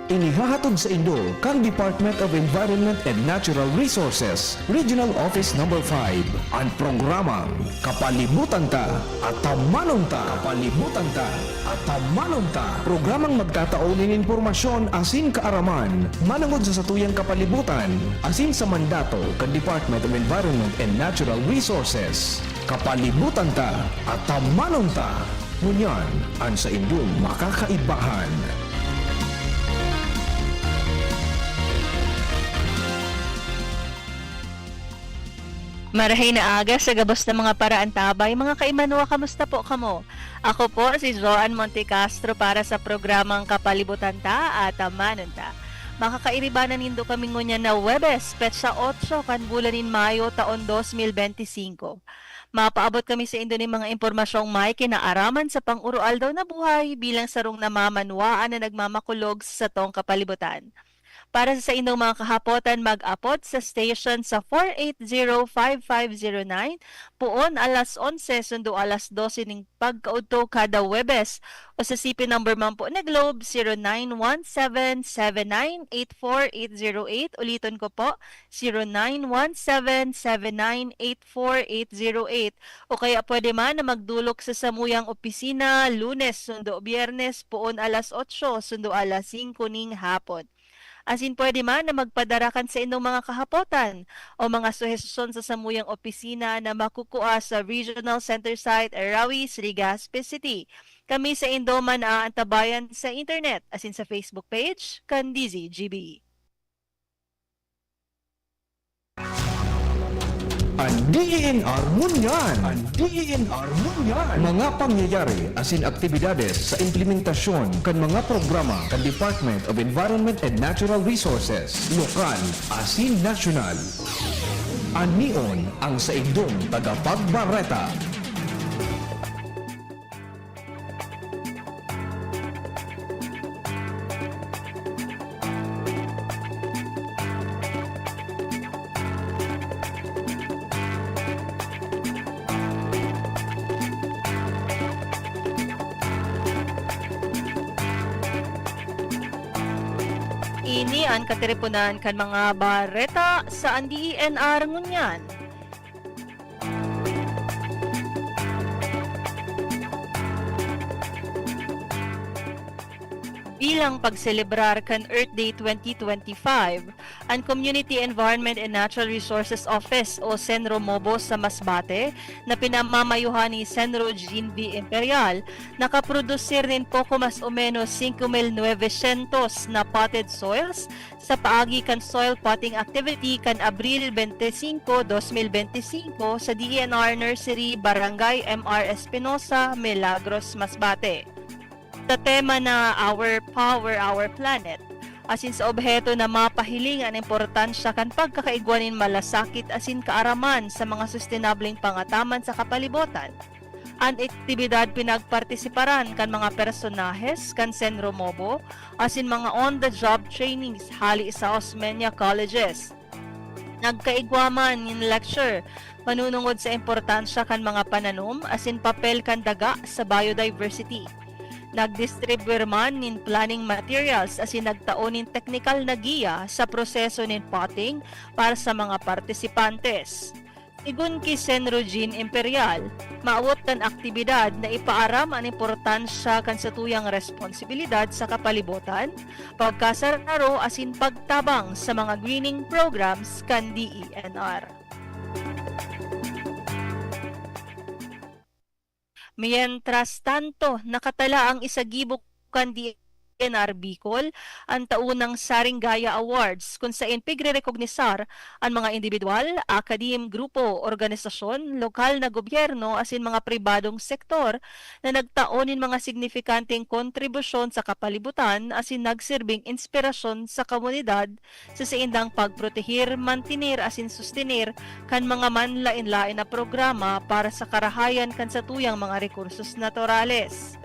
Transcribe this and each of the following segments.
Inihahatod sa Indo kang Department of Environment and Natural Resources, Regional Office No. 5, ang programang Kapalibutan Ta at Tamanong Ta. Kapalibutan Ta at Tamanong Ta. Programang magtataunin impormasyon asin kaaraman, manangod sa satuyang kapalibutan, asin sa mandato kang Department of Environment and Natural Resources. Kapalibutan Ta at Tamanong Ta. Ngunyan, ang sa Indong makakaibahan. Marahay na aga sa gabos ng mga paraan tabay. Mga kaimanwa, kamusta po kamo? Ako po si Joan Montecastro para sa programang Kapalibutan Ta at Tamanon Ta. Makakairibanan nindo kami ngunyan na Webes, petsa 8 kan bulanin Mayo taon 2025. Mapaabot kami sa indo ng mga impormasyong may kinaaraman sa pang-urual daw na buhay bilang sarong namamanwaan na nagmamakulog sa tong kapalibutan. Para sa inyong mga kahapotan, mag-apot sa station sa 480-5509, puon alas 11, sundo alas 12 ning pagkaudto kada Webes, o sa CP number man po na Globe, 0917-7984-808. Ulitin ko po, 0917-7984-808. O kaya pwede man na magdulok sa samuyang opisina, Lunes, sundo Biyernes, puon alas 8, sundo alas 5 ning hapon. Asin pwede man na magpadarakan sa inyong mga kahapotan o mga suhesyon sa samuyang opisina na makukuha sa Regional Center Site Arawi, Legazpi City. Kami sa Indo man aantabayan sa internet asin sa Facebook page Candizi GB. Ang DENR Munyan! Ang DENR Munyan! Mga pangyayari asin aktibidades sa implementasyon kan mga programa kan Department of Environment and Natural Resources, lokal asin nasyonal. Anion ang sa indong tagapagbareta. Ini ang katiripunan kan mga bareta sa DENR ngunyan. Bilang pagselebrar kan Earth Day 2025, ang Community Environment and Natural Resources Office o Senromobo sa Masbate na pinamamayuhan ni Senro Jean V. Imperial, nakaprodusir din poko mas o menos 5,900 na potted soils sa paagi kan soil potting activity kan Abril 25, 2025 sa DENR Nursery, Barangay MR Espinosa, Milagros, Masbate. Sa tema na Our Power, Our Planet, asin sa obheto na mapahiling ang importansya kan pagkakaigwanin malasakit asin kaaraman sa mga sustainableng pangataman sa kapalibutan. Ang aktibidad pinagpartisiparan kan mga personahes kan Senromobo asin mga on-the-job trainings hali sa Osmeña Colleges. Nagkaigwaman yung lecture panunungod sa importansya kan mga pananom asin papel kan daga sa biodiversity. Nagdistribute man nin planning materials asin nagtaon nin technical na giya sa proseso nin potting para sa mga partisipantes. Igun ki Senro Jean Imperial, maawot kan aktibidad na ipaaram ang importansya kan sa tuyang responsibilidad sa kapalibutan, pagkasararo asin pagtabang sa mga greening programs kan DENR. Mientras tanto, nakatala ang isagibok kan DENR Bicol ang taunang Saringaya Awards kung saan pigre-rekognisar ang mga individual, akadim, grupo, organisasyon, lokal na gobyerno asin mga pribadong sektor na nagtaonin mga signifikanteng kontribusyon sa kapalibutan asin nagsirbing inspirasyon sa komunidad sa saindang pagprotehir, mantinir asin sustenir kan mga manlain-lain na programa para sa karahayan kan sa tuyang mga rekursos naturales.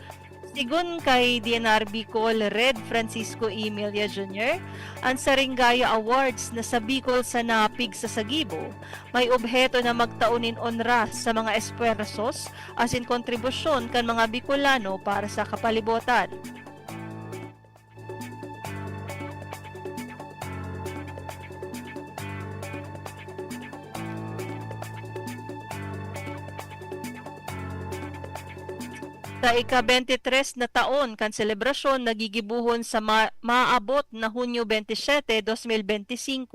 Sigun kay DENR Bicol Red Francisco Emilia Jr., ang Saringaya Awards na sa Bicol sa napig sa Sagibo, may obheto na magtaunin onra sa mga espuersos asin kontribusyon kan mga Bicolano para sa kapalibutan. Sa ika-23 na taon kan selebrasyon nagigibuhon sa maabot na Hunyo 27, 2025.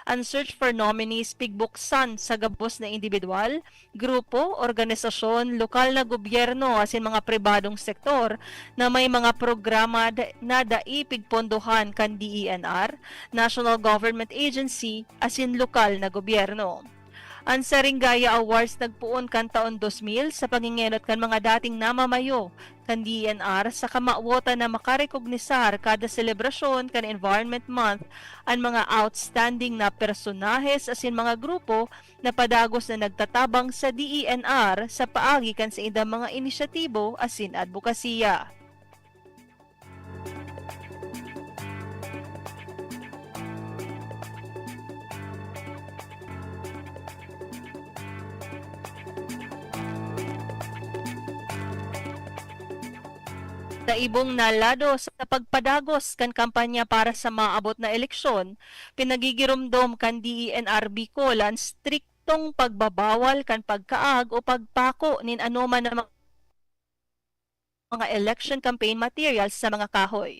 Ang search for nominees pigbuksan sa gabos na individual, grupo, organisasyon, lokal na gobyerno asin mga pribadong sektor na may mga programa na daipigpondohan kan DENR, National Government Agency asin lokal na gobyerno. Ang Saringaya Awards nagpuon kan taon 2000 sa pangingenot kan mga dating namamayo kan DNR sa kamawota na makarekognisar kada selebrasyon kan Environment Month ang mga outstanding na personahes asin mga grupo na padagos na nagtatabang sa DENR sa paagi kan sa indang mga inisyatibo asin advokasya. Sa ibong nalado sa pagpadagos kan kampanya para sa maabot na eleksyon, pinagigirumdom kan DENR Bicol ang striktong pagbabawal kan pagkaag o pagpako nin anuman na mga election campaign materials sa mga kahoy.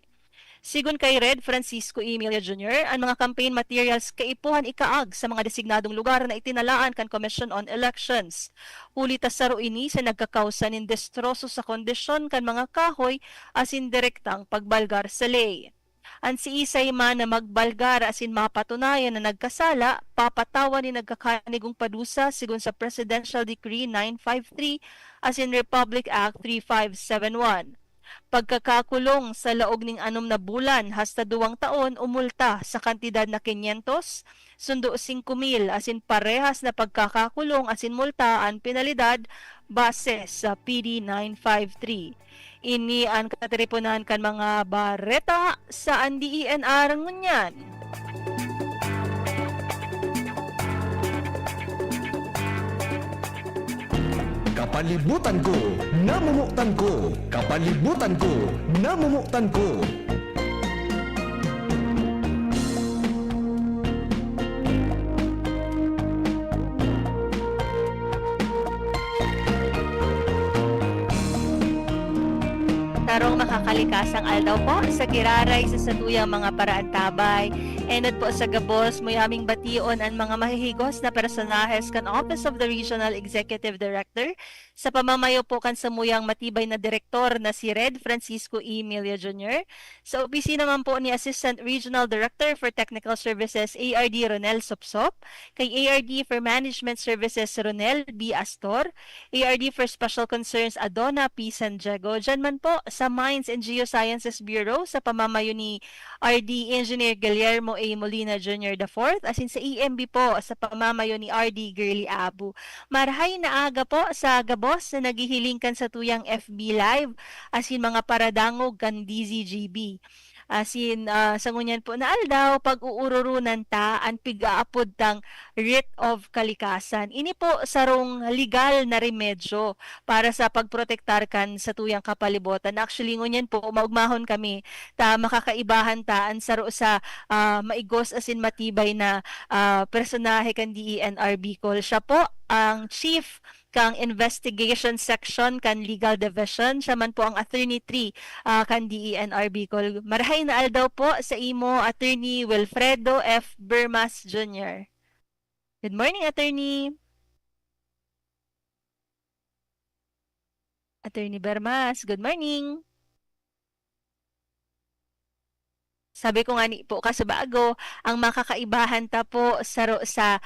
Sigun kay Red Francisco Emilia Jr., ang mga campaign materials kaipuhan ikaag sa mga designadong lugar na itinalaan kan Commission on Elections. Huli ta saro ini sa nagkakausa nin destroso sa kondisyon kan mga kahoy asin direktang pagbalgar sa ley. Ang si Isay man na magbalgar asin mapatunayan na nagkasala, papatawan ni nagkakanigong padusa sigun sa Presidential Decree 953 asin Republic Act 3571. Pagkakakulong sa laog ning 6 na bulan hasta 2 taon umulta sa kantidad na 500, sundo 5,000 asin parehas na pagkakakulong asin multa ang penalidad base sa PD 953. Ini ang katripunan kan mga bareta sa DENR ngunyan. Kapalibutan ko, namumuktan ko. Kapalibutan ko, namumuktan ko. Tarong makakalikasang aldaw po sa kiraray sa satuyang mga paraan tabay. Enod po sa gabos, muyaming bation ang mga mahihigos na personahes kan Office of the Regional Executive Director sa pamamayo po kan samuyang matibay na direktor na si Red Francisco Emilia Jr. Sa opisina naman po ni Assistant Regional Director for Technical Services ARD Ronel Sopsop, kay ARD for Management Services Ronel B. Astor, ARD for Special Concerns Adona P. San Diego, dyan man po sa Mines and Geosciences Bureau sa pamamayo ni RD Engineer Guillermo A. Molina Jr. IV, asin sa EMB po sa pamamayo ni RD Girly Abu. Marahay na aga po sa gabos na naghihilingkan sa tuyang FB Live asin mga paradangog kan DZGB. Asin sa ngunyan po na aldaw pag-uururunan ta ang pigaapod tang writ of kalikasan. Ini po sarong legal na remedyo para sa pagprotektar kan sa tuyang kapalibutan. Actually ngunyan po maugmahon kami ta makakaibahan ta ang saro sa maigos asin matibay na personahe kan DENR Bicol. Siya po ang chief kang investigation section kan legal division, siya man po ang attorney 3 kan DENR Bicol. Marahay na aldaw po sa imo attorney Wilfredo F. Bermas Jr. Good morning, attorney. Attorney Bermas, good morning. Sabi ko nga ni po kasabago, ang makakaibahan ta po saro sa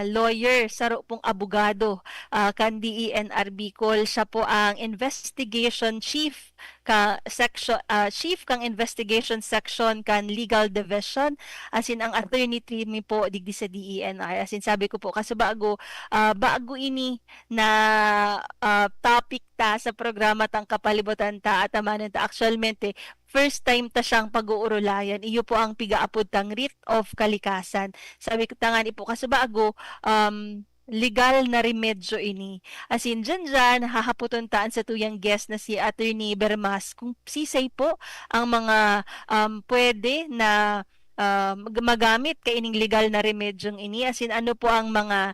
lawyer, saro pong abogado kan DENR Bicol. Siya po ang investigation chief chief kang investigation section kan legal division, asin ang attorney team po digdi sa DENR. Asin sabi ko po kasabago, bago ini na topic ta sa programa tang kapalibutan ta at amanan ta actualmente first time ta siyang pag-uurulayan. Iyo po ang pigaapod tang writ of kalikasan. Sabi ko tangan ipo kasabago, legal na remedyo ini. As in, dyan, hahaputon taan sa tuyang guest na si Attorney Bermas kung sisay po ang mga pwede na magamit kay ining legal na remedyong ini, asin ano po ang mga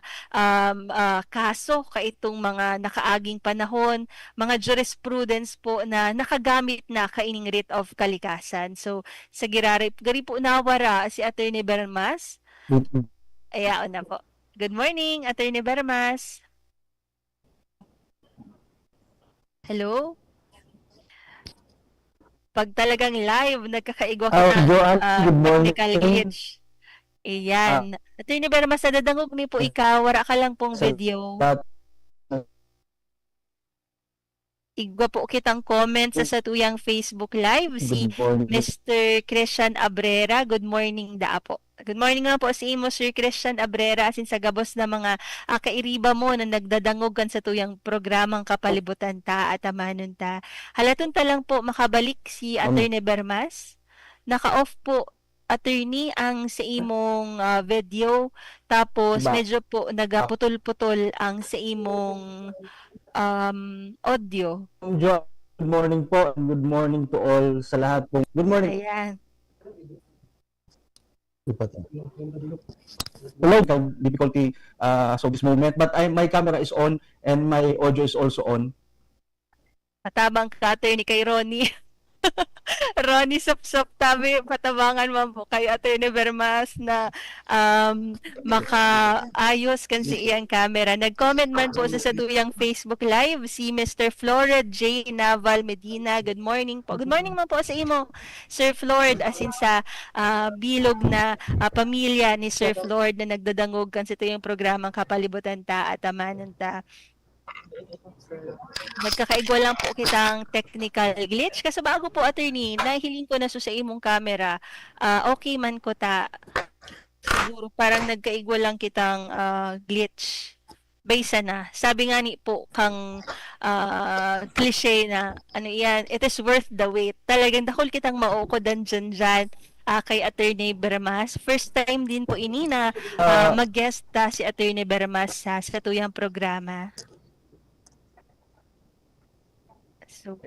kaso kaitong mga nakaaging panahon, mga jurisprudence po na nakagamit na kaining writ of kalikasan. So sa gari po nawara si Attorney Bermas. Ayaw na po. Good morning, Attorney Bermas. Hello? Pag talagang live, nagkakaigwa ka ng Joanne, good morning. technical glitch. Iyan. Attorney Bermas, nadadangog ni po ikaw, wala ka lang pong video. Igwa po kitang comment sa satuyang Facebook Live, si Good morning. Mr. Christian Abrera. Good morning da po. Good morning nga po sa imo, Sir Christian Abrera, asin sa gabos na mga kairiba mo na nagdadangog kan sa tuyang programang Kapalibutan ta at amanon ta. Halaton ta lang po makabalik si Attorney Bermas. Naka-off po, Attorney, ang sa imong video, tapos medyo po nagaputol-putol ang sa imong audio. Good morning po. Good morning to all sa lahat po. Good morning. Ayan. Hello, difficulty so this moment, but my camera is on and my audio is also on. Matabang ka, Attorney, kay Ronnie. Ronnie Sop-Sop, tabi, patabangan man po kay Attorney Bermas na makaayos kan si iyang camera. Nag-comment man po sa satuyang Facebook Live si Mr. Flored J. Naval Medina. Good morning po. Good morning man po sa imo, Sir Flored, asin sa bilog na pamilya ni Sir Flored na nagdadangog kan sa tuyang programang Kapalibutan ta at amanon ta. Magkakaigwa lang po kitang technical glitch. Kasi bago po, Attorney, nahiling ko na sa imong camera. Okay man ko ta. Siguro parang nagkaigwa lang kitang glitch. Baysa na. Sabi nga ni po kang cliche na, ano yan, it is worth the wait. Talagang dahol kitang maukodan dyan kay Attorney Bermas. First time din po ini na mag-guest si Attorney Bermas sa tuyang programa. So,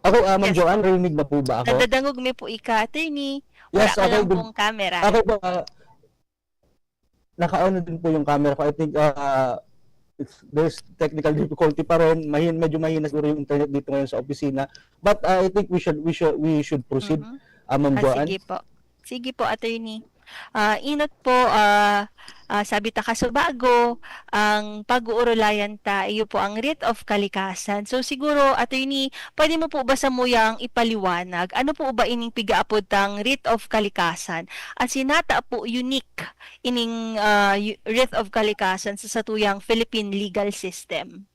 Ako, Ma'am Joanne, rinig na po ba ako? nadadangog mi po ika, Attorney. Wala Yes, ka okay, lang good. pong camera. Ako po, naka-on na din po yung camera ko. I think there's technical difficulty pa rin. Medyo mahina siguro yung internet dito ngayon sa opisina. But I think we should proceed, Ma'am Joanne. Sige po. Sige po, Attorney. Inot po, sabi ta kasubago, ang pag-uurulayan ta, iyo po ang writ of kalikasan. So siguro, Attorney, pwede mo po ba sa muyang ipaliwanag? Ano po ba ining pigaapod tang writ of kalikasan? Ang sinata po unique ining writ of kalikasan sa satuyang Philippine legal system.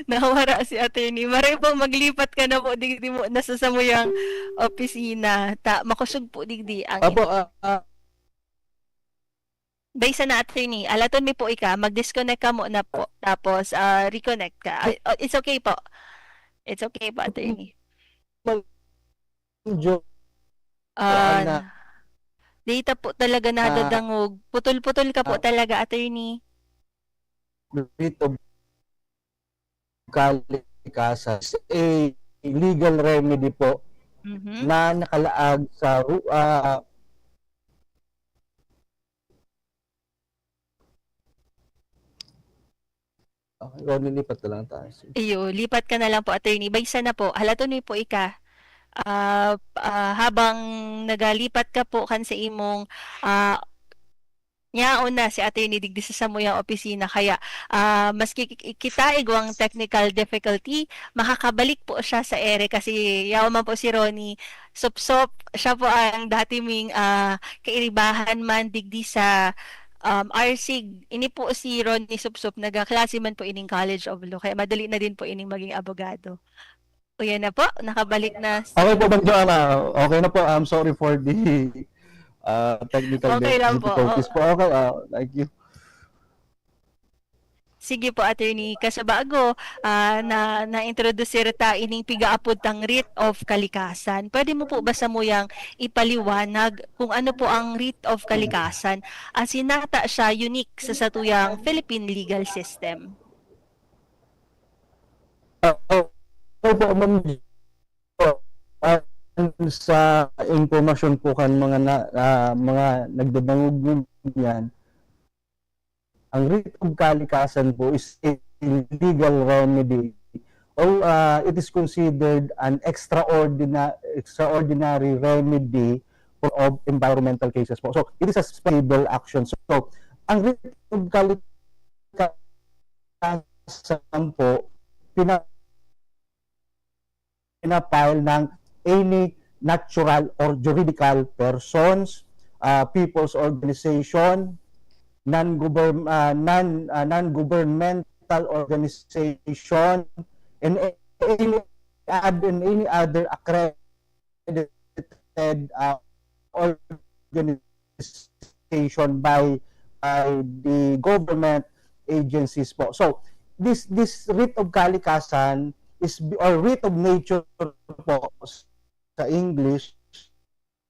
Nawara si Attorney. Maray po maglipat ka na po digdi mo nasa sa muyang opisina. Makusog po digdi ang Apo, Baysa na, Attorney. Alaton mi po ika, mag-disconnect ka mo na po. Tapos reconnect ka. It's okay po. It's okay po, Attorney. Data po talaga nadadangog. Putol-putol ka po talaga, Attorney. Dito kalikasan a legal remedy po na nakalaag sa lipat na lang tayo. Iyo, lipat ka na lang po, Attorney. Baysa na po. Halaton po ika. Habang nagalipat ka po kan sa imong nyaon na si Attorney digdi sa muyang opisina, kaya maski kita igwang technical difficulty, makakabalik po siya sa ere kasi yaman po si Ronnie Sop-Sop, siya po ang dati ming kairibahan man digdi sa RSIG. Ini po si Ronnie Sop-Sop, nagaklase man po ining College of Law, kaya madali na din po ining maging abogado. O yan na po, nakabalik na. Okay po, Bang Joanna. Okay na po. I'm sorry for the technical difficulties po. Okay, thank you. Sige po, Attorney. Kasabago, na-introduce ta ining pigaapod tang writ of kalikasan. Pwede mo po ba sa muyang ipaliwanag kung ano po ang writ of kalikasan? Sinata siya unique sa satuyang Philippine legal system. po, ma'am, uh, sa impormasyon po kan mga nagdadangog yan, ang writ of kalikasan po is a legal remedy. It is considered an extraordinary remedy of environmental cases po. So, it is a stable action. So, ang writ of kalikasan po, pinapile ng any natural or juridical persons, people's organization, non-governmental organization, and any other accredited organization by the government agencies po. So, this writ of kalikasan is, or writ of nature po sa English,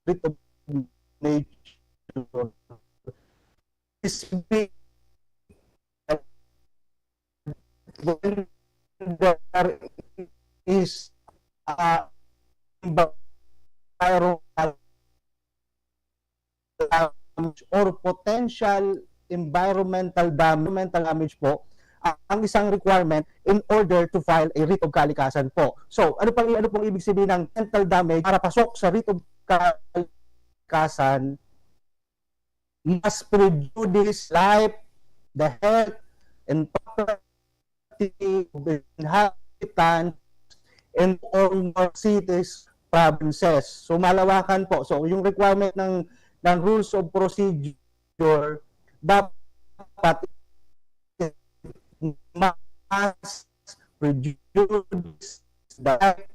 writ of nature is when there is environmental damage or potential environmental damage po, ang isang requirement in order to file a writ of kalikasan po. So, ano pong ibig sabihin ng environmental damage para pasok sa writ of kalikasan? Must prejudice life, the health, and property of the inhabitants and or more cities, provinces. So, malawakan po. So, yung requirement ng rules of procedure, dapat must prejudice the life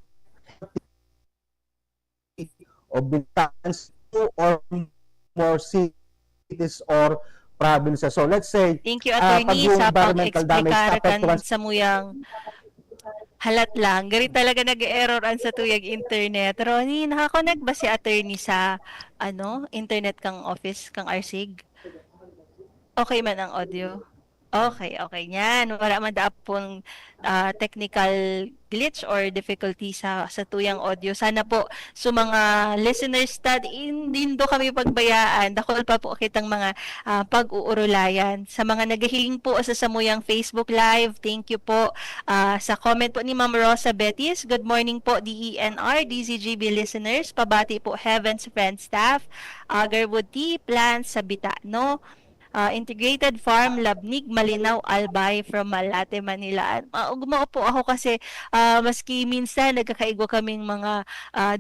of the inhabitants or more cities or provinces. So let's say, Thank you, attorney, sa pag-explicar kan dapat sa muyang halat lang. Gari talaga nag-error an sa tuyag internet. Ronnie, nakakonect ba si attorney sa internet kang office, kang RSIG? Okay man ang audio? Okay. Yan. Wala man daap pong technical glitch or difficulty sa tuyang audio. Sana po sa mga listeners hindi do kami pagbayaan. Dakol pa po kitang mga pag-uurulayan. Sa mga naghihiling po sa samuyang Facebook Live, thank you po. Sa comment po ni Ma'am Rosa Betis, good morning po DENR, DZGB listeners. Pabati po Heaven's Friend staff, Agarwood Tea, Plants sa Bitano. Integrated Farm, Labnig, Malinaw, Albay from Malate, Manila. Gumao po ako kasi maski minsan nagkakaigwa kaming mga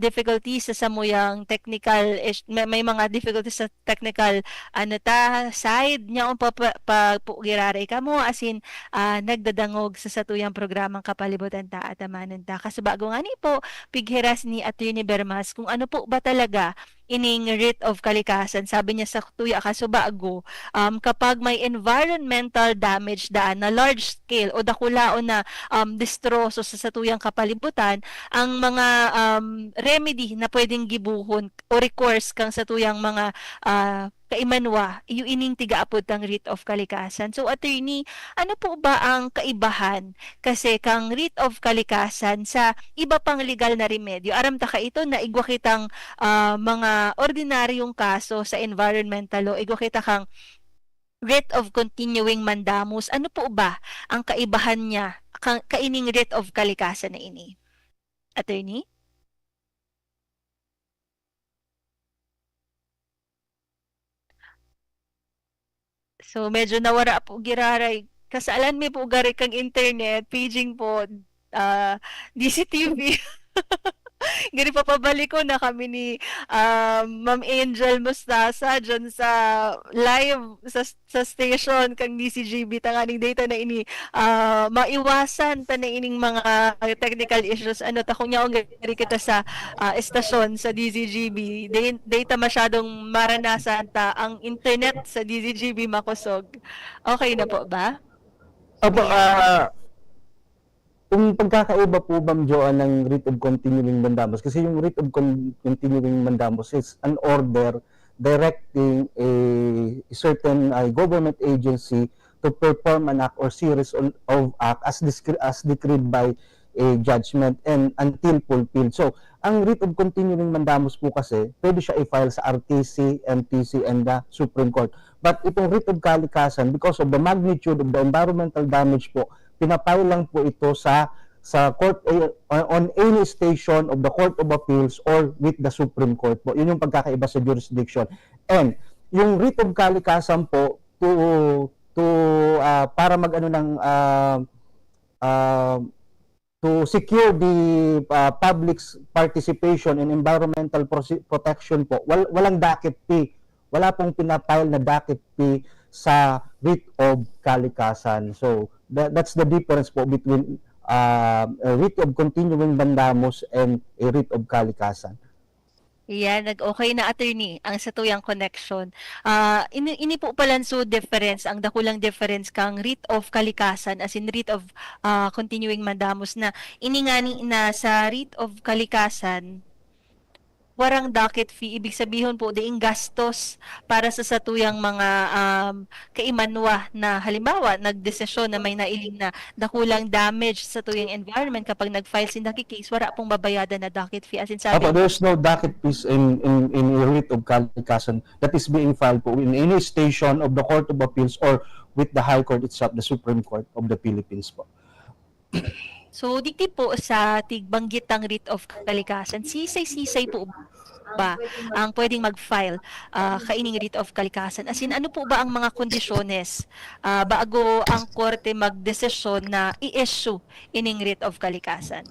difficulties sa samuyang technical, may mga difficulties sa technical side niya pa girare ka mo as in nagdadangog sa satuyang programang kapalibutan ta at amanan ta. Kasi bago nga ni po pigheras ni Attorney Bermas kung ano po ba talaga ining writ of kalikasan. Sabi niya sa tuya kaso bago, kapag may environmental damage daan na large scale o dakulaon na destroso sa satuyang kapalibutan, ang mga remedy na pwedeng gibuhon o recourse kang satuyang mga kaimanwa, yung ining tigaapod ng writ of kalikasan. So, attorney, ano po ba ang kaibahan? Kasi kang writ of kalikasan sa iba pang legal na remedyo. Aram ta ka ito na igwa kitang mga ordinaryong kaso sa environmental law, igwa kita kang writ of continuing mandamus. Ano po ba ang kaibahan niya kaining writ of kalikasan na ini? Attorney? So, medyo nawara po giraray. Kasalan mi po gari kang internet, paging po, DCTV. Gani papabalik ko na kami ni Ma'am Angel Mustasa dyan sa live sa station kang DCGB tanganing data na ini maiwasan ta na ining mga technical issues ta kung yaong gari kita sa estasyon sa DCGB data masyadong maranasan ta ang internet sa DCGB makusog. Okay na po ba? Opo, kung pagkakaiba po Ma'am Joanne ng writ of continuing mandamus, kasi yung writ of continuing mandamus is an order directing a certain government agency to perform an act or series of act as decreed by a judgment and until fulfilled. So, ang writ of continuing mandamus po kasi, pwede siya i-file sa RTC, MTC, and the Supreme Court. But itong writ of kalikasan, because of the magnitude of the environmental damage po, pinapile lang po ito sa court on any station of the Court of Appeals or with the Supreme Court po. Yun yung pagkakaiba sa jurisdiction. And yung writ of kalikasan po para mag-ano ng to secure the public's participation in environmental protection po, walang docket fee. Wala pong pinapile na docket fee sa writ of kalikasan. So, that's the difference po between a writ of continuing mandamus and a writ of kalikasan. Yan, nag-okay na attorney ang satuyang connection. Ini po palan so difference, ang dakulang difference kang writ of kalikasan as in writ of continuing mandamus na iningani na sa writ of kalikasan warang docket fee, ibig sabihin po diing gastos para sa satuyang mga kaimanwa na halimbawa nagdesisyon na may nailing na dakulang damage sa tuyang environment kapag nag-file sin daki case wala pong babayadan na docket fee as in sabi. There's no docket fees in a writ of kalikasan that is being filed po in any station of the Court of Appeals or with the High Court itself, the Supreme Court of the Philippines po. So, dito po sa tigbanggitang writ of kalikasan, sisay-sisay po ba ang pwedeng mag-file kaining writ of kalikasan? As in, ano po ba ang mga kondisyones bago ang korte magdesisyon na i-issue ining writ of kalikasan?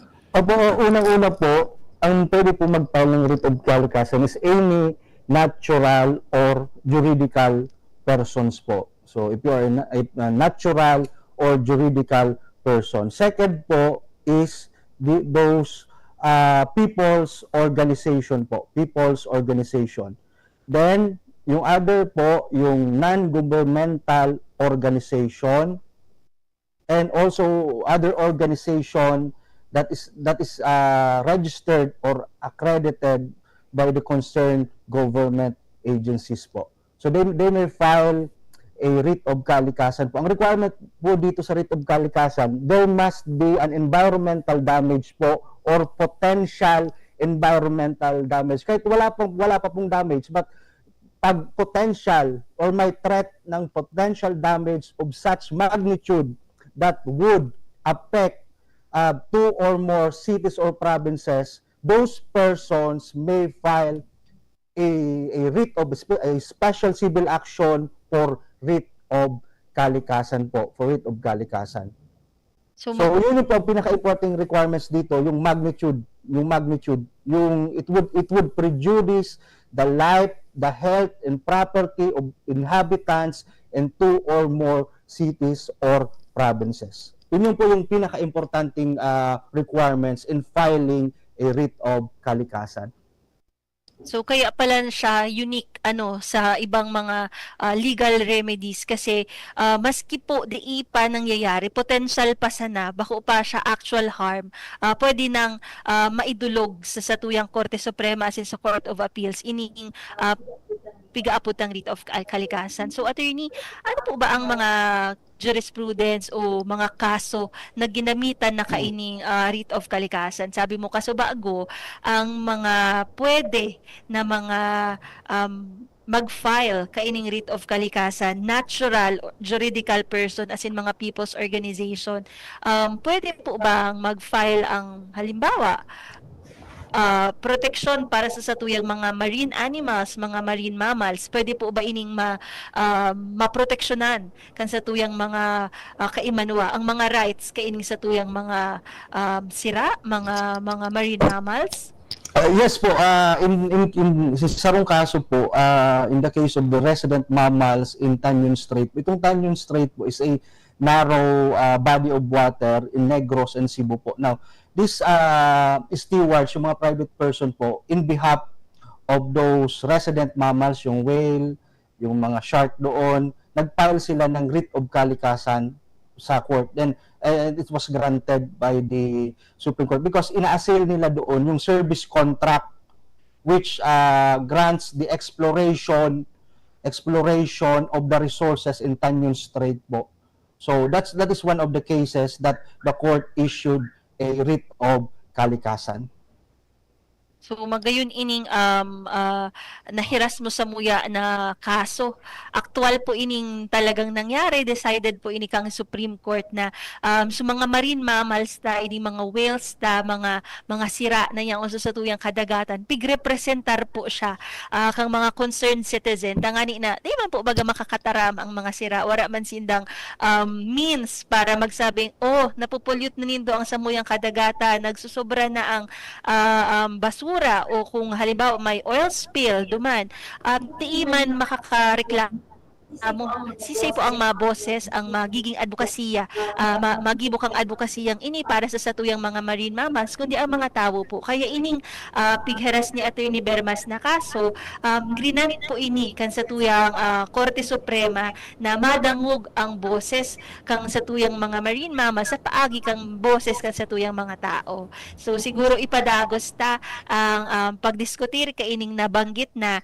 Unang-una po, ang pwede po mag-file ng writ of kalikasan is any natural or juridical persons po. So, if you are a natural or juridical person. Second po is those people's organization po, people's organization. Then yung other po, yung non-governmental organization and also other organization that is registered or accredited by the concerned government agencies po. So they may file a writ of kalikasan po. Ang requirement po dito sa writ of kalikasan, there must be an environmental damage po or potential environmental damage. Kahit wala pa pong damage, but pag potential or may threat ng potential damage of such magnitude that would affect two or more cities or provinces, those persons may file a writ of a special civil action for writ of kalikasan po, for writ of kalikasan. So yun po ang pinaka-important requirements dito, yung magnitude, it would prejudice the life, the health and property of inhabitants in two or more cities or provinces. Yun po yung pinaka-importanting requirements in filing a writ of kalikasan. So kaya pala siya unique sa ibang mga legal remedies kasi maski po di pa nangyayari, potential pa sana, bako pa siya actual harm, pwede nang maidulog sa satuyang Korte Suprema as in sa Court of Appeals ining pigaapot ang writ of kalikasan. So attorney, ano po ba ang mga jurisprudence o mga kaso na ginamitan na kaining writ of kalikasan? Sabi mo kaso bago ang mga pwede na mga mag-file kaining writ of kalikasan, natural juridical person as in mga people's organization, pwede po bang mag-file ang halimbawa protection para sa satuyang mga marine animals, mga marine mammals, pwede po ba ining maproteksyonan kan satuyang mga kaimanwa, ang mga rights kaining satuyang mga sira, mga marine mammals? Yes po, in sarong kaso po, in the case of the resident mammals in Tanyon Strait, itong Tanyon Strait po is a narrow body of water in Negros and Cebu po. Now, this stewards, yung mga private person po, in behalf of those resident mammals, yung whale, yung mga shark doon, nag-file sila ng writ of kalikasan sa court. Then, it was granted by the Supreme Court because ina-assail nila doon yung service contract which grants the exploration of the resources in Tanyon Strait po. So that is one of the cases that the court issued a writ of kalikasan. So magayon ining nahiras mo sa muya na kaso. Aktual po ining talagang nangyari, decided po ini kang Supreme Court na sa mga marine mammals ta, ini mga whales ta, mga sira na yang uso sa tuyang kadagatan, pigrepresentar po siya kang mga concerned citizen. Tangani na, di man po baga makakataram ang mga sira, wala man sindang means para magsabing, oh, napupulyot na nindo ang samuyang kadagatan, nagsusobra na ang basura, o kung halimbawa may oil spill duman, di man makakareklamo. Sisay po ang mga boses, ang magiging advokasya, magibok ang advokasiyang ini para sa satuyang mga marine mammals, kundi ang mga tao po. Kaya ining pigheras ni Attorney Bermas na kaso, grinamit po ini kan satuyang Korte Suprema na madangog ang boses kang satuyang mga marine mammals sa paagi kang boses kan satuyang mga tao. So siguro ipadagos ta ang pagdiskutir kaining nabanggit na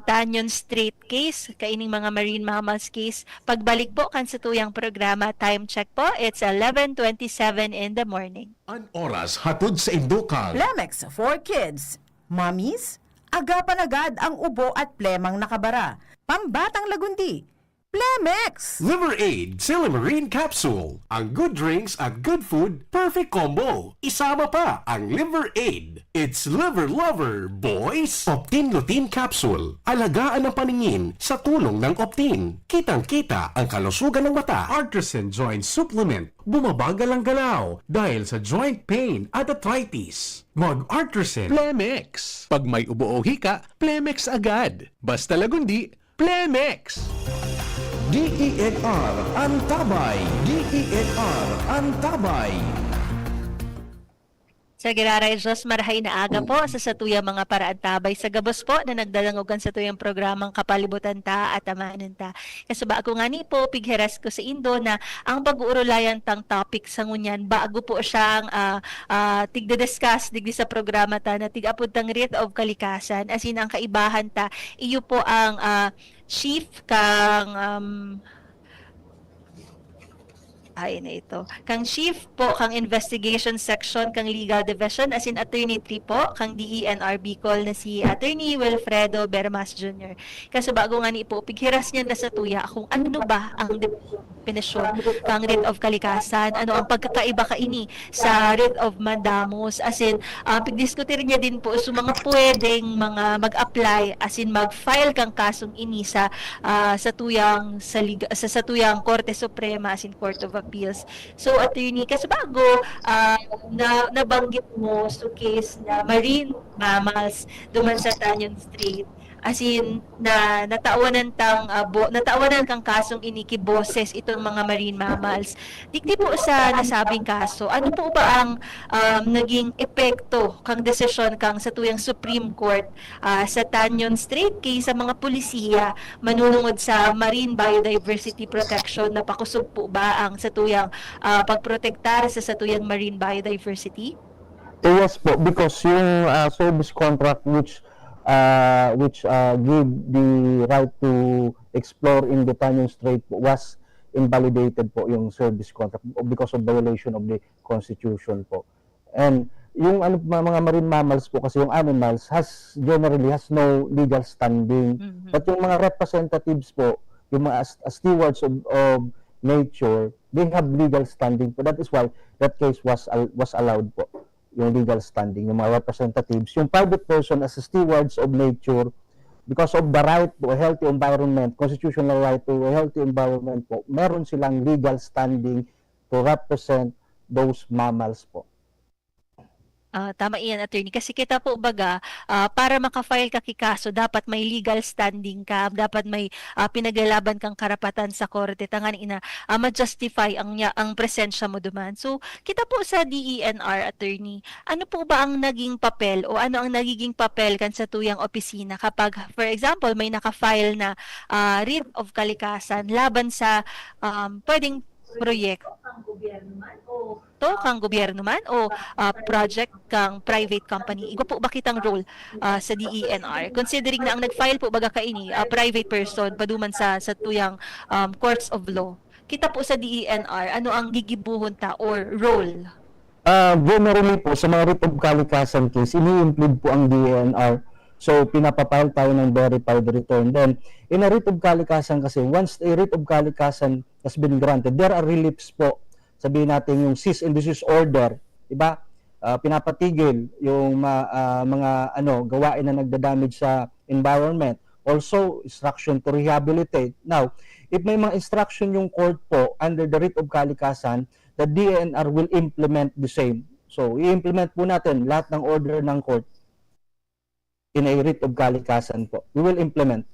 Tanyon Strait case, kaining mga marine mammals case. Pagbalik po kan sa tuyang programa, time check po, it's 11:27 in the morning. An oras hatod sa Indokal. Plemex for Kids. Mommies, agapan agad ang ubo at plemang nakabara. Pambatang lagundi. Plemex! Liver Aid Silimarine Capsule. Ang good drinks at good food, perfect combo. Isama pa ang Liver Aid. It's liver lover, boys! Optin Lutein Capsule. Alagaan ang paningin sa tulong ng Optin. Kitang-kita ang kalusugan ng mata. Artisan Joint Supplement. Bumabagal ang galaw dahil sa joint pain at arthritis. Mag-Artisan Plemex. Pag may ubo o hika, Plemex agad. Basta lagundi, Plemex. DENR Antabay. DENR Antabay. Sa Giraray Diyos, marahay na aga po sa satuyang mga paraantabay sa gabos po na nagdalangogan sa tuyang programang Kapalibutan ta at Amanan ta. Kasaba ako nga ni po, pigheras ko sa Indo na ang pag-uurulayan tang topic sa ngunyan, bago po siyang tigde-discuss digdi sa programa ta na tigapod tang writ of kalikasan. As in, ang kaibahan ta, iyo po ang chief kang kang chief po kang investigation section kang legal division, as in attorney 3 po kang DENR Bicol na si Attorney Wilfredo Bermas Jr. Kaso bago nga ni po pighiras niya na sa tuya kung ano ba ang definisyon kang writ of kalikasan, ano ang pagkakaiba kaini sa writ of mandamus, as in pigdiskutir niya din po sa mga pwedeng mga mag-apply, as in mag-file kang kasong ini sa tuyang sa tuyang Korte Suprema, as in Court of Appeals. So attorney, kasi bago nabanggit mo sa case na marine mammals duman sa Tanyon Strait, as in natawanan kang kasong inikiboses itong mga marine mammals. Dikti po sa nasabing kaso, ano po ba ang naging epekto kang desisyon kang sa tuyang Supreme Court sa Tanyon Strait case sa mga pulisiya manunungod sa marine biodiversity protection? Napakusog po ba ang sa tuyang pagprotektar sa tuyang marine biodiversity? Yes po, because yung service contract which give the right to explore in the Tanyon Strait was invalidated po, yung service contract, because of violation of the Constitution po. And yung mga marine mammals po, kasi yung animals generally has no legal standing. But yung mga representatives po, yung mga stewards of nature, they have legal standing po. That is why that case was allowed po, yung legal standing, yung mga representatives. Yung private person as stewards of nature, because of the right to a healthy environment, constitutional right to a healthy environment po, meron silang legal standing to represent those mammals po. Tama iyan, attorney. Kasi kita po baga, para makafile ka kikaso, dapat may legal standing ka, dapat may pinaglalaban kang karapatan sa korte, tangan ina, ma-justify ang presensya mo duman. So, kita po sa DENR, attorney, ano po ba ang naging papel o ano ang nagiging papel kan sa tuyang opisina kapag, for example, may nakafile na writ of kalikasan laban sa pwedeng proyekto kang gobyerno man o project kang private company? Igo po ba kitang role sa DENR? Considering na ang nag-file po baga kaini private person paduman sa tuyang courts of law. Kita po sa DENR, ano ang gigibuhon ta or role? Generally po, sa mga writ of kalikasan case, ini-include po ang DENR. So, pinapapile tayo ng verified return. Then, in a writ of kalikasan kasi, once a writ of kalikasan has been granted, there are reliefs po. Sabihin natin yung cease and desist order, diba? Pinapatigil yung mga gawain na nagda-damage sa environment. Also, instruction to rehabilitate. Now, if may mga instruction yung court po under the writ of kalikasan, the DENR will implement the same. So, i-implement po natin lahat ng order ng court in a writ of kalikasan po. We will implement.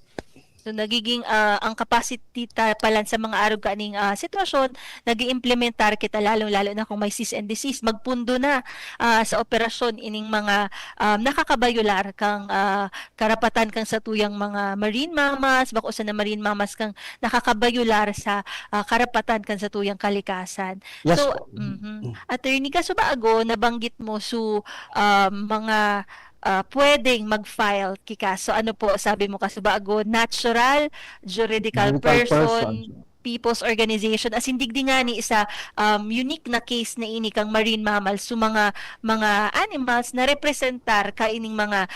So nagiging ang capacity palan sa mga arog kaning sitwasyon, nag-iimplementar kita lalo na kung may cease and desist, magpundo na sa operasyon ining mga nakakabayular kang karapatan kang sa tuyang mga marine mammals, bako sa na marine mammals kang nakakabayular sa karapatan kang sa tuyang kalikasan. Yes So, po. Attorney ka subago nabanggit mo mga pwedeng mag-file kikaso. Ano po, sabi mo kasi bago, natural, juridical person, people's organization, as hindi nga ni isa unique na case na ini kang marine mammals, so mga animals na representar ka ining mga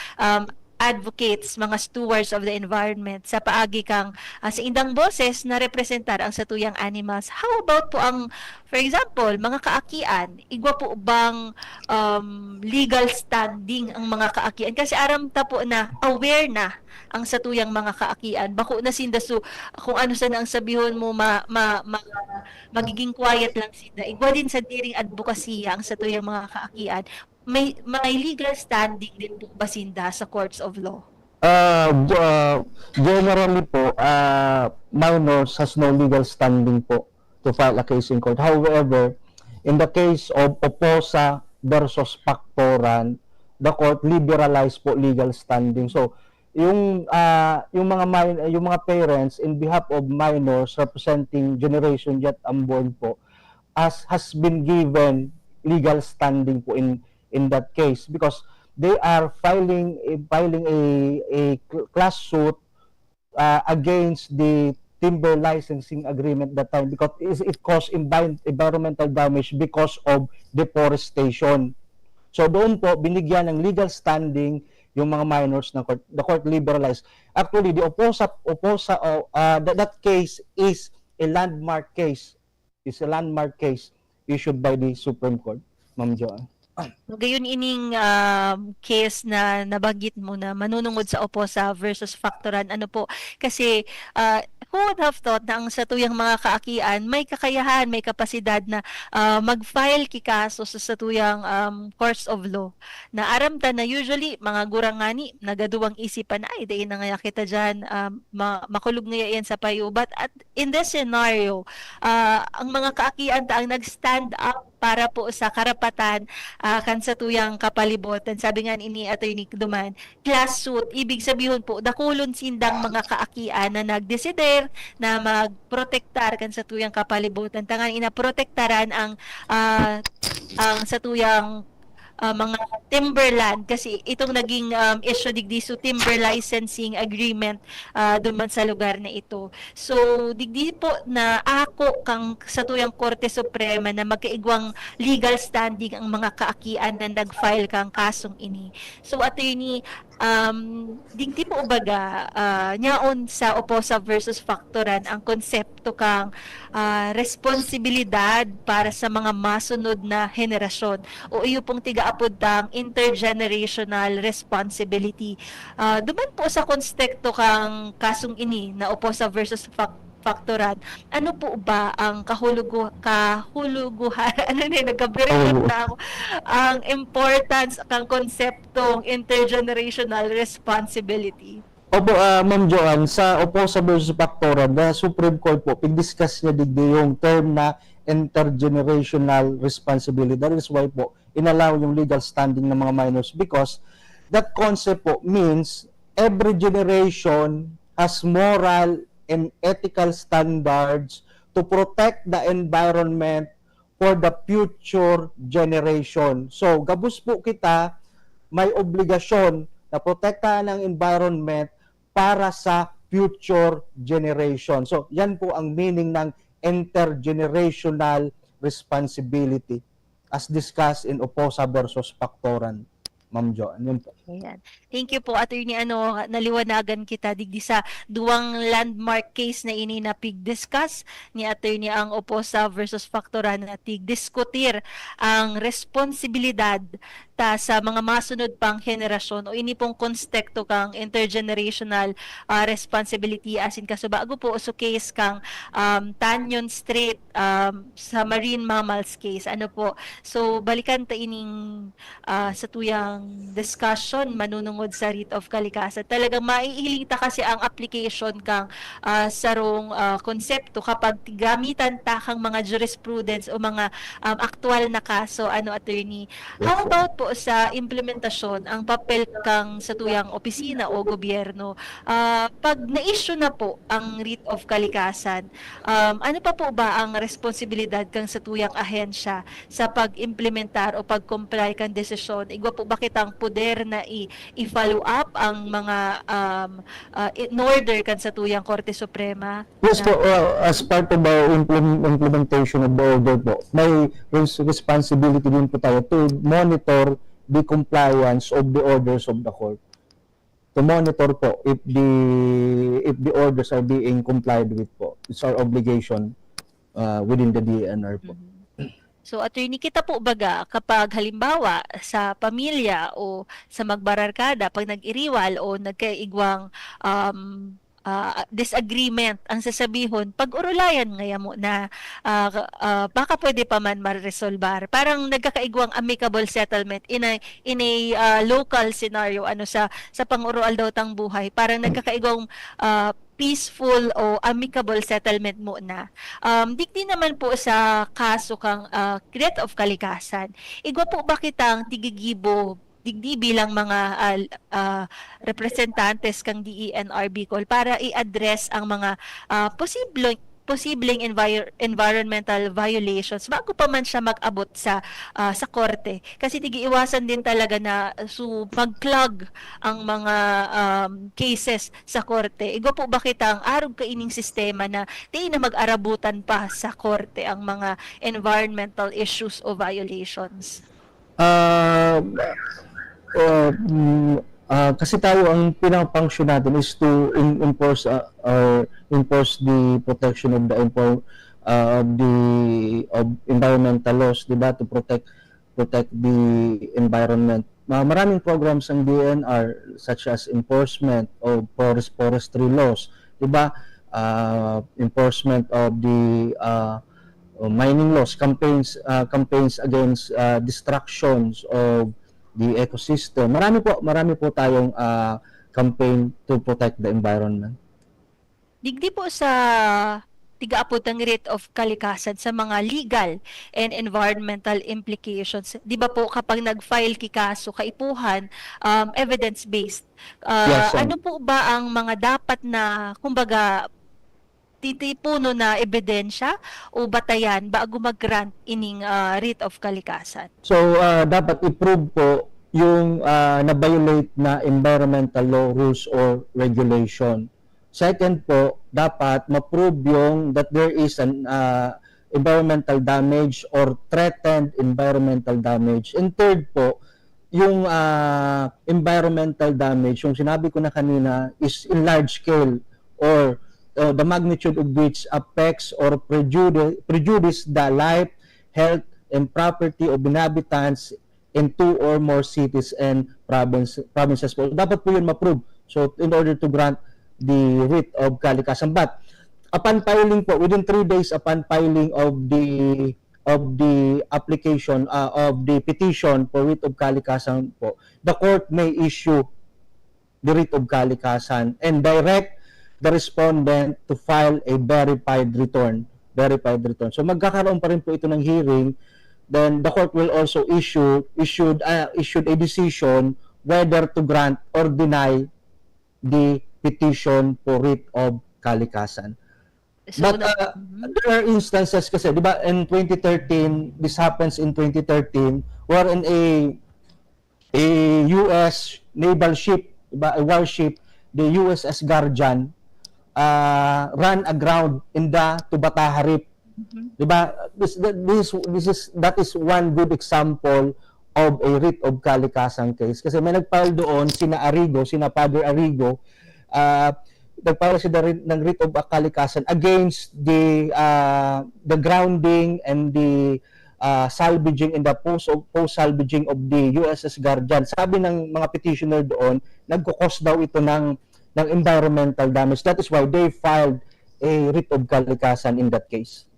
advocates, mga stewards of the environment sa paagi kang sa indang boses na representar ang satuyang animals. How about po ang, for example, mga kaakian? Igwa po bang legal standing ang mga kaakian? Kasi aram ta po na aware na ang satuyang mga kaakian. Bako na sinda so kung ano sa ang sabihon mo magiging quiet lang sinda. Igwa din sa diring advokasya ang satuyang mga kaakian. May legal standing din po ba sinda sa courts of law? Generally po, minors has no legal standing po to file a case in court. However, in the case of Oposa versus Pactoran, the court liberalized po legal standing. So, yung mga parents in behalf of minors representing Generation Jet Unborn po has been given legal standing po in that case because they are filing a class suit against the timber licensing agreement that time because it caused environmental damage because of deforestation. So doon po binigyan ng legal standing yung mga minors na court. The court liberalized. Actually, the that case is a landmark case. It's a landmark case issued by the Supreme Court, Ma'am Joanne. Gayon ining case na nabanggit mo na manunungod sa Oposa versus Factoran, ano po, kasi who would have thought na ang satuyang mga kaakian may kakayahan, may kapasidad na mag-file kikaso sa satuyang courts of law na aramta na usually mga gurangani nagaduwang isipan ay dayon na nga kita dyan makulog nga yan sa payubat at in this scenario ang mga kaakian ta ang nag-stand up para po sa karapatan kan sa tuyang kapalibutan. Sabi nga ni Attorney Duman, class suit, ibig sabihin po, dakulon sindang mga kaakian na nagdesider na magprotektar kan sa tuyang kapalibutan. Tangan inaprotektaran ang sa tuyang mga timberland kasi itong naging issue digdi so timber licensing agreement duman sa lugar na ito. So digdi po na ako kang sa tuyang Korte Suprema na magkaigwang legal standing ang mga kaakian na nag-file kang kasong ini. So attorney, digdi po baga nyaon sa Oposa versus Factoran ang konsepto kang responsibilidad para sa mga masunod na henerasyon o iyo pong tigaapod tang intergenerational responsibility. Duman po sa konsepto kang kasong ini na Oposa versus Factoran, ano po ba ang kahuluguhan ano nagkabirit na ako ang importance ng konseptong intergenerational responsibility? Opo, Ma'am Joanne, sa Oposa versus Factoran, the Supreme Court po, pag-discuss niya digdi yung term na intergenerational responsibility. That is why po, inallow yung legal standing ng mga minors because that concept po means every generation has moral and ethical standards to protect the environment for the future generation. So, gabus po kita, may obligasyon na protektahan ang environment para sa future generation. So, yan po ang meaning ng intergenerational responsibility. as discussed in Oposa versus Pactoran. Ma'am Jo, yun po. Ayan. Thank you po, Attorney. Naliwanagan kita digdi sa duwang landmark case na ini na pig-discuss ni Attorney ang Oposa versus Factoran na tig-diskutir ang responsibilidad ta sa mga masunod pang henerasyon o ini pong konstekto kang intergenerational responsibility asin kasubago po so case kang Tanyon Strait sa marine mammals case. Ano po? So balikan ta ining sa tuyang discussion manunungod sa writ of kalikasan. Talagang maiilita kasi ang application kang sarong konsepto kapag gamitan ta kang mga jurisprudence o mga aktual na kaso. Ano, Attorney? How about po sa implementasyon ang papel kang sa tuyang opisina o gobyerno? Pag na-issue na po ang writ of kalikasan, ano pa po ba ang responsibilidad kang sa tuyang ahensya sa pag-implementar o pag-comply kang desisyon? Igwa po ba kitang poder na i-follow up ang mga in order kan sa tuyang Korte Suprema? Yes po, as part of our implementation of the order po, may responsibility din po tayo to monitor the compliance of the orders of the court. To monitor po if the orders are being complied with po. It's our obligation within the DNR po. So, Attorney, kita po baga kapag halimbawa sa pamilya o sa magbararkada, pag nag-iriwal o nagkaigwang disagreement ang sasabihon, pag-urulayan ngaya mo na baka pwede pa man ma-resolbar. Parang nagkakaigwang amicable settlement in a local scenario ano sa pang-urual daw tang buhay. Parang nagkakaigwang peaceful o amicable settlement mo na. Digdi naman po sa kaso kang writ of kalikasan. Igwa po ba kitang tigigibo digdi bilang mga representantes kang DENR Bicol para i-address ang mga posibleng environmental violations bago pa man siya mag-abot sa korte, kasi tigiiwasan din talaga na mag-clog ang mga cases sa korte. Igo po ba kitang arog kaining sistema na di na mag-arabutan pa sa korte ang mga environmental issues o violations? Kasi tayo ang pinang-function natin is to enforce the protection of the environmental laws, di ba, to protect the environment. Maraming programs ang DNR such as enforcement of forestry laws, di ba, enforcement of the mining laws, campaigns against destructions of the ecosystem. Marami po tayong campaign to protect the environment. Digdi po sa tigaapod ng writ of kalikasan sa mga legal and environmental implications. Di ba po kapag nag-file ki kaso kaipuhan, evidence-based, Yes, ano po ba ang mga dapat na, kumbaga, titipuno na ebidensya o batayan bago mag-grant ining writ of kalikasan? So, dapat i-prove po yung na-violate na environmental law, rules, or regulation. Second po, dapat ma-prove yung that there is an environmental damage or threatened environmental damage. And third po, yung environmental damage, yung sinabi ko na kanina, is in large scale or the magnitude of which affects or prejudice the life, health, and property of inhabitants in 2 or more cities and provinces po. Dapat po yun ma-prove. So, in order to grant the writ of kalikasan. But, upon filing po, within 3 days upon filing of the application, of the petition for writ of kalikasan po, the court may issue the writ of kalikasan and direct the respondent to file a verified return. So magkakaroon pa rin po ito ng hearing, then the court will also issued a decision whether to grant or deny the petition for writ of kalikasan. So, But there are instances kasi, di ba, in 2013, this happens in 2013, wherein a US naval ship, diba, a warship, the USS Guardian, ran aground in the Tubataha Reef Diba? That is one good example of a writ of kalikasan case. Kasi may nag-file doon, sina Father Arrigo, nag-file sila ng writ of kalikasan against the grounding and the salvaging and the post-salvaging of the USS Guardian. Sabi ng mga petitioner doon, nagkukos daw ito ng environmental damage. That is why they filed a writ of kalikasan in that case.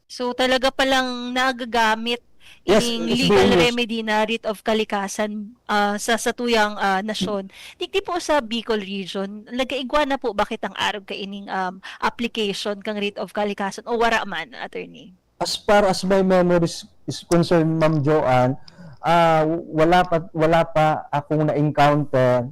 So talaga palang nagagamit Yes, ining it's legal being used. remedy na writ of kalikasan sa tuyang nasyon. Digdi po sa Bicol region, nagaigwa na po bakit ang arog ka ining application kang writ of kalikasan o wara man, attorney? As far as my memory is concerned, Ma'am Joanne, wala pa akong na-encounter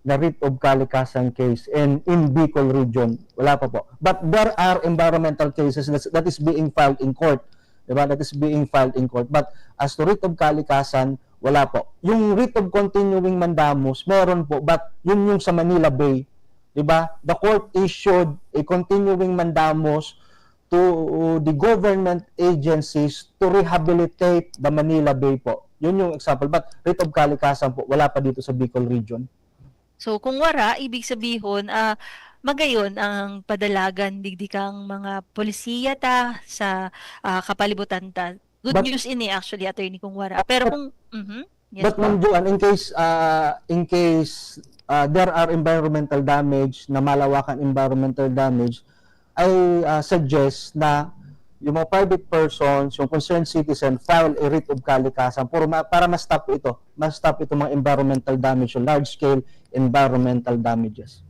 na writ of kalikasan case in Bicol region. Wala pa po. But there are environmental cases that is being filed in court. Diba? That is being filed in court. But as to writ of kalikasan, wala po. Yung writ of continuing mandamus, meron po. But yung sa Manila Bay, diba? The court issued a continuing mandamus to the government agencies to rehabilitate the Manila Bay po. Yun yung example. But writ of kalikasan po, wala pa dito sa Bicol region. So kung wara, ibig sabihin, magayon ang padalagan digdikang mga polisiya ta sa kapalibutan ta. Good But- news ini actually, attorney, kung wara. Pero kung yes But po. Ma'am Joanne, in case there are environmental damage, na malawakan environmental damage, I suggest na yung mga private persons, yung concerned citizen, file a writ of kalikasan para ma-stop ito. Ma-stop ito mga environmental damage o large-scale environmental damages.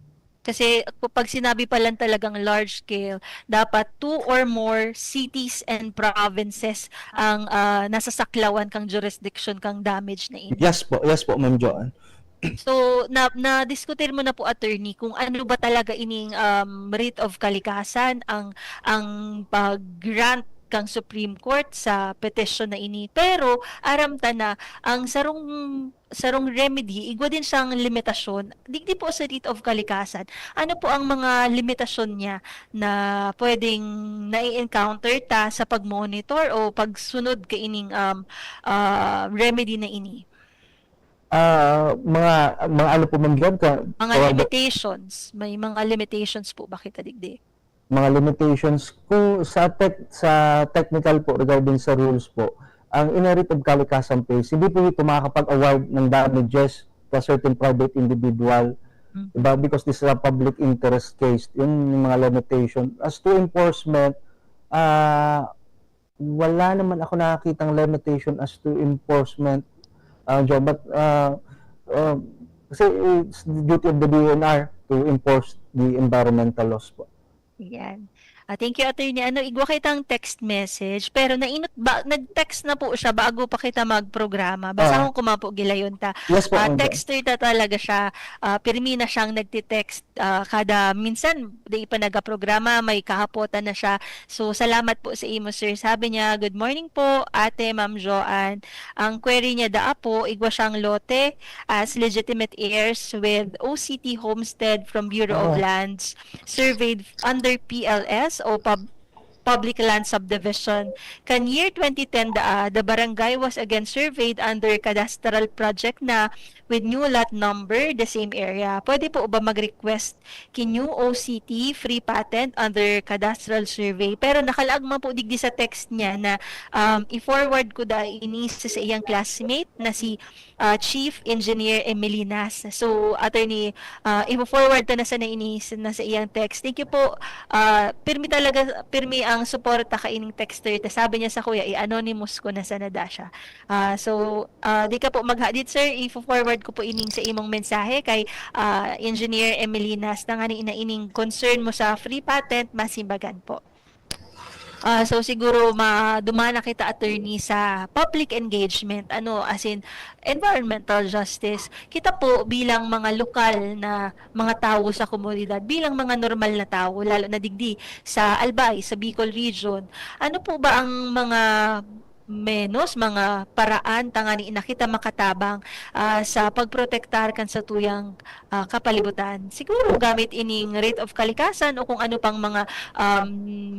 Kasi pag sinabi pa lang talagang large scale, dapat 2 or more cities and provinces ang nasa saklawan kang jurisdiction kang damage na ini. Yes po, Ma'am Joanne. So, na-diskutir mo na po, attorney, kung ano ba talaga ining writ of kalikasan ang pag-grant kang Supreme Court sa petition na ini. Pero aram ta na ang sarong remedy, igwa din siyang limitasyon. Digdi po sa writ of kalikasan, ano po ang mga limitasyon niya na pwedeng nai-encounter ta sa pag-monitor o pagsunod ka ining remedy na ini? Mga ano po, Ma'am Joanne, Mga limitations. May mga limitations po ba kita digdi? mga limitations kung sa technical po regarding sa rules po, ang inherit of kalikasan case, hindi po ito makakapag-award ng damages to a certain private individual, diba? Because this is a public interest case. Yun yung mga limitation. As to enforcement, wala naman ako nakakitang limitation as to enforcement, John, but kasi it's the duty of the DNR to enforce the environmental laws po. Yan. Thank you, attorney. Igwa kitang text message, pero nag-text na po siya bago pa kita magprograma. Basta kung kumapo gilayon ta. Yes po, Ma'am. Texter ta talaga siya. Pirmi na siyang nagti-text kada minsan, di pa nagaprograma, may kahapotan na siya. So, salamat po sa imo, sir. Sabi niya, good morning po, ate, Ma'am Joanne. Ang query niya po, igwa siyang lote as legitimate heirs with OCT Homestead from Bureau of Lands, surveyed under PLS o Public Land Subdivision. Kan year 2010, the barangay was again surveyed under cadastral project na with new lot number, the same area. Pwede po ba mag-request new OCT, free patent under cadastral survey? Pero nakalagma po digdi sa text niya na i-forward ko da ini sa iyang classmate na si Chief Engineer Emilinas. So, attorney, i-forward ta na sa sa iyang text. Thank you po. Pirmi ang suporta ka ining texter. Sabi niya sa kuya, i-anonymous ko na sa nadasya. So, di ka po maghadit, sir. I-forward ko po ining sa imong mensahe kay Engineer Emilinas na nga ining concern mo sa free patent, masimbagan po. So siguro dumana kita, attorney, sa public engagement, as in environmental justice. Kita po bilang mga lokal na mga tao sa komunidad, bilang mga normal na tao, lalo na digdi sa Albay, sa Bicol region, ano po ba ang mga menos mga paraan tangani na kita makatabang sa pagprotektar kan sa tuyang kapalibutan. Siguro gamit ining rate of kalikasan o kung ano pang mga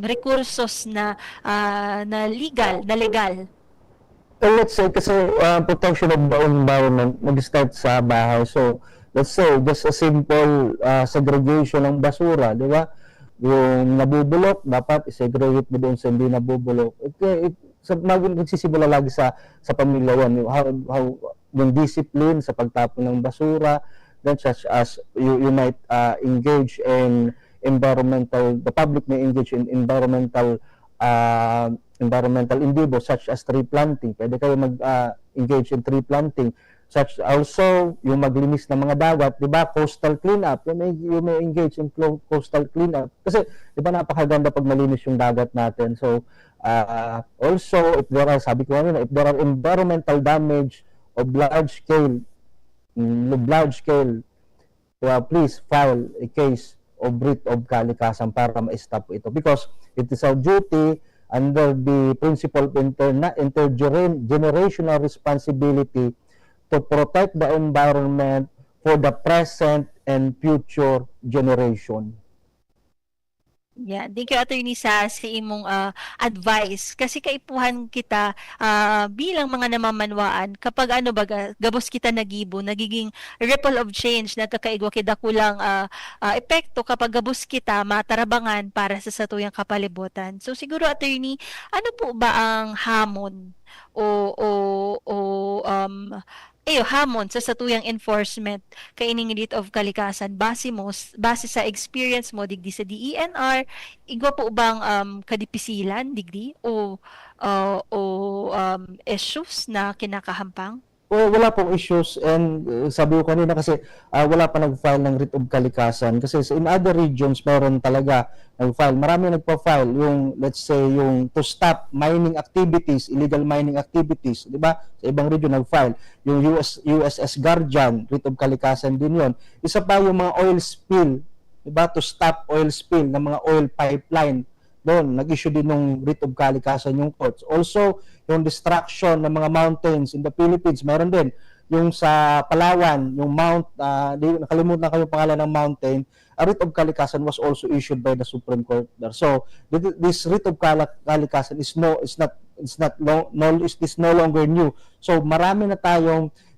rekursos na legal. Well, let's say kasi protection of the environment mag-start sa bahay. So, let's say just a simple segregation ng basura, di ba? Yung nabubulok, dapat i-segregate mo doon sa hindi nabubulok. Nagsisimula lagi sa pamilya yan. How yung discipline sa pagtapon ng basura, then such as you might engage in the public may engage in environmental endeavors such as tree planting. Pwede kayo mag-engage in tree planting. Such also, yung maglinis ng mga dagat, di ba, coastal cleanup. You may engage in coastal cleanup. Kasi, di ba, napakaganda pag malinis yung dagat natin. So, also, if there are environmental damage of large scale, please file a case of writ of kalikasan para ma-stop ito. Because it is our duty under the principle of intergenerational responsibility to protect the environment for the present and future generation. Yeah, thank you Attorney sa imong advice kasi kaipuhan kita bilang mga namamanwaan kapag gabos kita nagibo nagiging ripple of change nagkakaigwa kida kulang epekto kapag gabos kita matarabangan para sa satuyang kapalibutan. So siguro Attorney, ano po ba ang hamon hamon sa satuyang enforcement kaining rate of kalikasan base sa experience mo digdi sa DENR, igwa po bang kadipisilan digdi o issues na kinakahampang? Well, wala pong issues and sabi ko kanina kasi wala pa nag-file ng writ of kalikasan kasi in other regions meron talaga nag-file. Marami nagpa-file yung let's say yung to stop mining activities, illegal mining activities, di ba? Sa ibang region nag-file. Yung USS Guardian, writ of kalikasan din yon. Isa pa yung mga oil spill, di ba? To stop oil spill ng mga oil pipeline. Doon, nag-issue din ng writ of kalikasan yung courts. Also, yung destruction ng mga mountains in the Philippines, meron din. Yung sa Palawan, yung nakalimutan ko yung pangalan ng mountain, a writ of kalikasan was also issued by the Supreme Court there. So, this writ of kalikasan is no longer new. So, marami na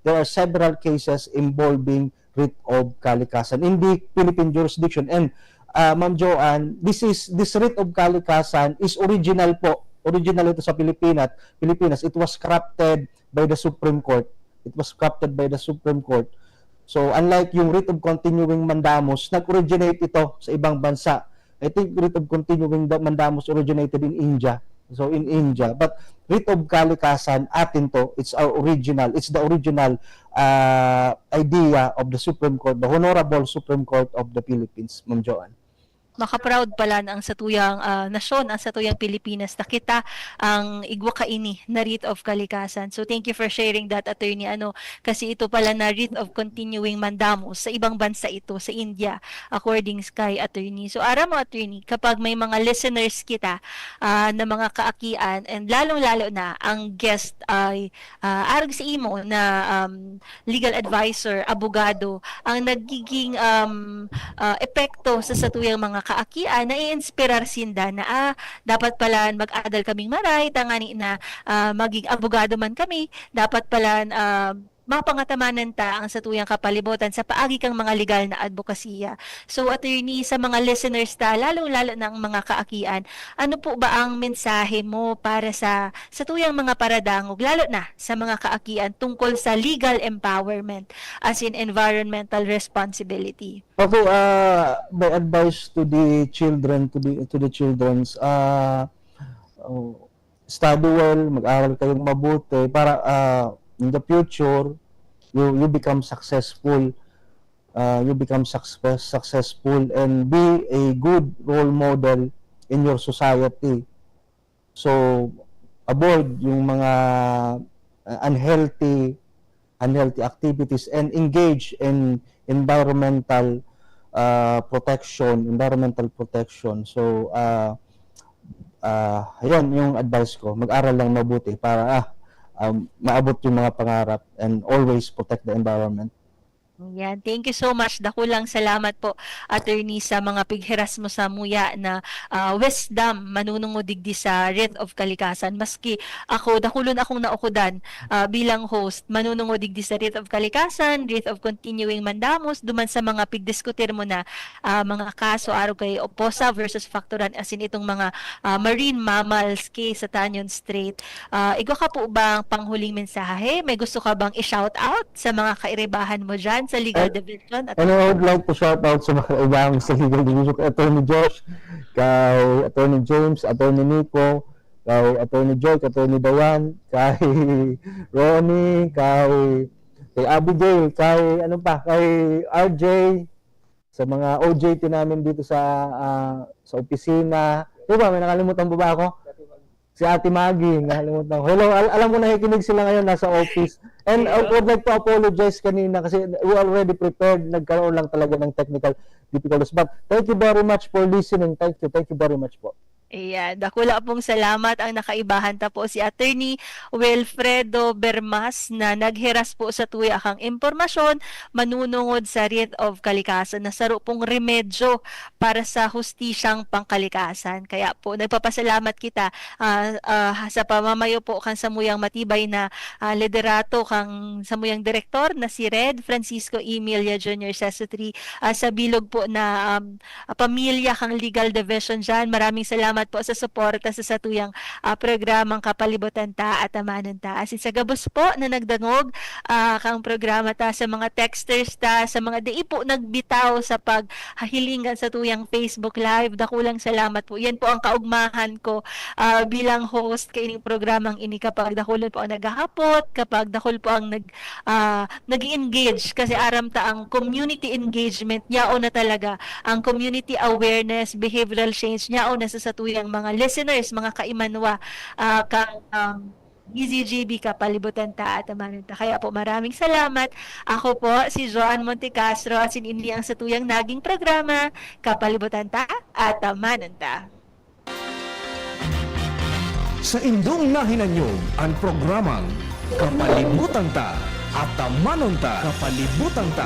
there are several cases involving writ of kalikasan in the Philippine jurisdiction. And Ma'am Joanne, this writ of kalikasan is original ito sa Pilipinas. It was crafted by the Supreme Court. So unlike yung writ of continuing mandamus, nag-originate ito sa ibang bansa. I think writ of continuing mandamus originated in India. So in India, but writ of kalikasan atin to, it's the original idea of the Supreme Court, the Honorable Supreme Court of the Philippines, Ma'am Joanne. Makaproud pala ang satuyang nasyon, ang satuyang Pilipinas na kita ang igwa kaini na writ of kalikasan. So thank you for sharing that, Attorney. Kasi ito pala na writ of continuing mandamus sa ibang bansa ito, sa India, according kay Attorney. So ara mo, Attorney, kapag may mga listeners kita na mga kaakian, and lalong-lalo na ang guest ay arag sa imo na legal advisor, abogado, ang nagiging epekto sa satuyang mga kaakian na i-inspirar sinda na dapat pala mag-adal kaming maray tangani na maging abogado man kami, dapat pala mapangatamanan ta ang satuyang kapalibutan sa paagi kang mga legal na advokasya. So Attorney, sa mga listeners ta, lalong-lalo na ang mga kaakian, ano po ba ang mensahe mo para sa satuyang mga paradangog, lalo na sa mga kaakian tungkol sa legal empowerment as in environmental responsibility? Okay, my advice to the children, study well, mag-aral kayong mabuti para in the future you become successful, and be a good role model in your society. So avoid yung mga unhealthy activities and engage in environmental protection. So Ayun yung advice ko, mag-aral lang mabuti para maabot yung mga pangarap and always protect the environment. Yan. Thank you so much. Dakulang salamat po, attorney, sa mga pighiras mo sa muya na wisdom manunungo digdi sa writ of kalikasan. Maski ako, dakulon akong naukudan bilang host, manunungo digdi sa writ of kalikasan, writ of continuing mandamos, duman sa mga pigdiskutir mo na mga kaso araw kay Oposa versus Factoran, as in itong mga marine mammals case sa Tanyon Strait. Ikaw ka po bang panghuling mensahe? May gusto ka bang i-shout out sa mga kairibahan mo dyan sa legal division? At And I would like to shout out sa mga ibang sa legal division, kay Attorney Josh, kay Attorney James, Attorney Nico, kay Attorney Joy, kay Attorney Dawan, kay Ronnie, kay Abigail, kay kay RJ, sa mga OJT namin dito sa opisina. Di ba, may nakalimutan ba ako? Si Ate Maggie, nakalimutan ko. Hello, alam ko nakikinig sila ngayon, nasa office. And I would like to apologize kanina kasi we already prepared. Nagkaroon lang talaga ng technical difficulties. But thank you very much for listening. Thank you very much po. Ayan, dakula pong salamat. Ang nakaibahan ta po si Attorney Wilfredo Bermas na naghiras po sa tuya akang impormasyon manunungod sa writ of kalikasan na saro pong remedyo para sa hustisyang pangkalikasan. Kaya po nagpapasalamat kita sa pamamayo po kang samuyang matibay na liderato kang samuyang direktor na si Red Francisco Emilia Jr. Sesutri, sa bilog po na pamilya kang legal division dyan. Maraming salamat po sa suporta sa satuyang programang Kapalibutan Ta at Amanon Ta. Asin sa gabos po na nagdangog kang programa ta, sa mga texters ta, sa mga di po nagbitaw sa paghahilingan sa tuyang Facebook Live. Dakulang salamat po. Yan po ang kaugmahan ko bilang host kay ining programang ini, kapag dakulan po ang naghahapot, kapag dakul po ang nag-engage, kasi aram ta ang community engagement nyao na talaga, ang community awareness, behavioral change nyao na sa satuyang mga listeners, mga kaimanwa kang EZGB Kapalibutan Ta at Amanon Ta. Kaya po maraming salamat. Ako po si Joan Montecastro at sinindi ang satuyang naging programa Kapalibutan Ta at Amanon Ta. Sa indong nahinanyog ang programang Kapalibutan Ta at Amanon Ta. Kapalibutan Ta.